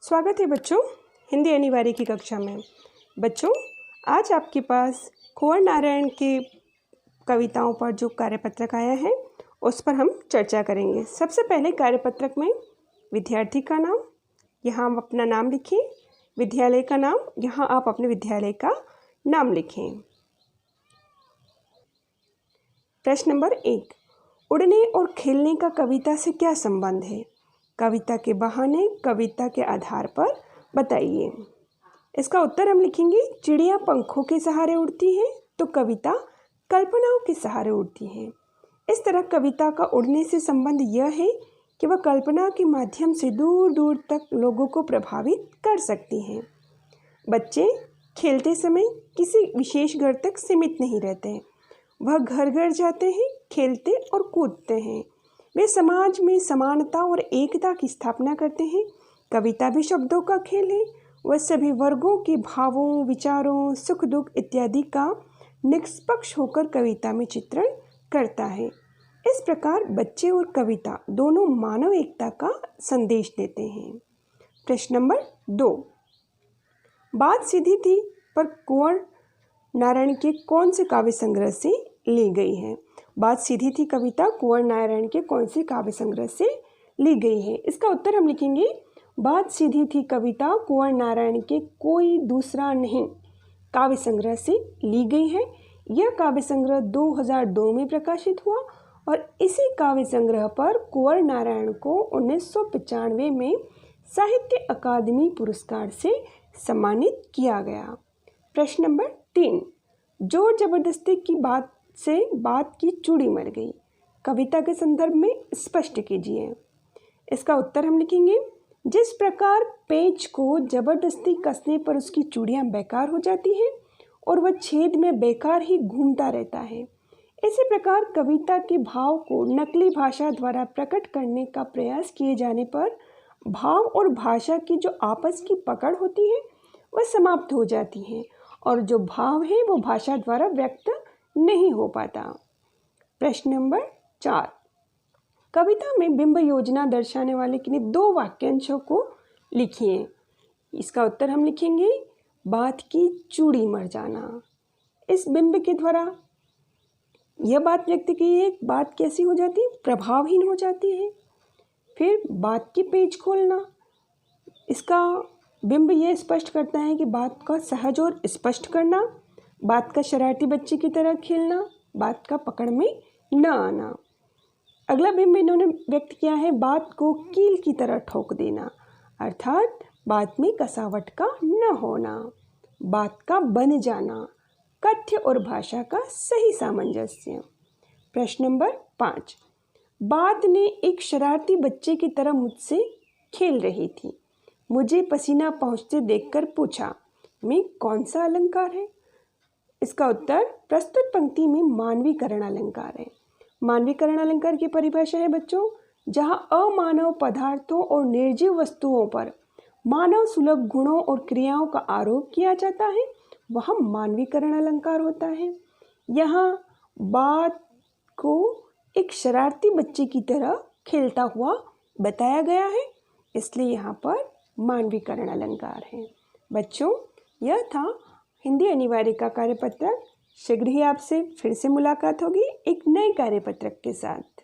स्वागत है बच्चों हिंदी अनिवार्य की कक्षा में। बच्चों, आज आपके पास कुंवर नारायण के कविताओं पर जो कार्यपत्रक आया है उस पर हम चर्चा करेंगे। सबसे पहले कार्यपत्रक में विद्यार्थी का नाम, यहाँ आप अपना नाम लिखें। विद्यालय का नाम, यहाँ आप अपने विद्यालय का नाम लिखें। प्रश्न नंबर 1, उड़ने और खेलने का कविता से क्या संबंध है? कविता के बहाने कविता के आधार पर बताइए। इसका उत्तर हम लिखेंगे, चिड़िया पंखों के सहारे उड़ती है तो कविता कल्पनाओं के सहारे उड़ती है। इस तरह कविता का उड़ने से संबंध यह है कि वह कल्पना के माध्यम से दूर दूर तक लोगों को प्रभावित कर सकती है। बच्चे खेलते समय किसी विशेष घर तक सीमित नहीं रहते हैं, वह घर घर जाते हैं, खेलते और कूदते हैं। वे समाज में समानता और एकता की स्थापना करते हैं। कविता भी शब्दों का खेल है। वह सभी वर्गों के भावों, विचारों, सुख दुख इत्यादि का निष्पक्ष होकर कविता में चित्रण करता है। इस प्रकार बच्चे और कविता दोनों मानव एकता का संदेश देते हैं। प्रश्न नंबर 2, बात सीधी थी पर कुंवर नारायण के कौन से काव्य संग्रह से ली गई है? बात सीधी थी कविता कुंवर नारायण के कौन से काव्य संग्रह से ली गई है? इसका उत्तर हम लिखेंगे, बात सीधी थी कविता कुंवर नारायण के कोई दूसरा नहीं काव्य संग्रह से ली गई है। यह काव्य संग्रह 2002 में प्रकाशित हुआ और इसी काव्य संग्रह पर कुंवर नारायण को 1995 में साहित्य अकादमी पुरस्कार से सम्मानित किया गया। प्रश्न नंबर 3, जोर जबरदस्ती की बात से बात की चूड़ी मर गई, कविता के संदर्भ में स्पष्ट कीजिए। इसका उत्तर हम लिखेंगे, जिस प्रकार पेच को जबरदस्ती कसने पर उसकी चूड़ियां बेकार हो जाती हैं और वह छेद में बेकार ही घूमता रहता है, इसी प्रकार कविता के भाव को नकली भाषा द्वारा प्रकट करने का प्रयास किए जाने पर भाव और भाषा की जो आपस की पकड़ होती है वह समाप्त हो जाती है और जो भाव है वो भाषा द्वारा व्यक्त नहीं हो पाता। प्रश्न नंबर 4, कविता में बिंब योजना दर्शाने वाले किन्हीं 2 वाक्यांशों को लिखिए। इसका उत्तर हम लिखेंगे, बात की चूड़ी मर जाना। इस बिंब के द्वारा यह बात व्यक्त की है, बात कैसी हो जाती है? प्रभावहीन हो जाती है। फिर बात की पेच खोलना, इसका बिंब ये स्पष्ट करता है कि बात का सहज और स्पष्ट करना, बात का शरारती बच्चे की तरह खेलना, बात का पकड़ में न आना। अगला बिंब इन्होंने व्यक्त किया है, बात को कील की तरह ठोक देना, अर्थात बात में कसावट का न होना, बात का बन जाना, कथ्य और भाषा का सही सामंजस्य। प्रश्न नंबर 5, बात ने एक शरारती बच्चे की तरह मुझसे खेल रही थी, मुझे पसीना पहुँचते देखकर पूछा, मैं कौन सा अलंकार है? इसका उत्तर प्रस्तुत पंक्ति में मानवीकरण अलंकार है। मानवीकरण अलंकार की परिभाषा है बच्चों, जहाँ अमानव पदार्थों और निर्जीव वस्तुओं पर मानव सुलभ गुणों और क्रियाओं का आरोप किया जाता है, वह मानवीकरण अलंकार होता है। यहाँ बात को एक शरारती बच्चे की तरह खेलता हुआ बताया गया है, इसलिए यहाँ पर मानवीकरण अलंकार है। बच्चों, यह था हिंदी अनिवार्य का कार्यपत्रक। शीघ्र ही आपसे फिर से मुलाकात होगी एक नए कार्यपत्रक के साथ।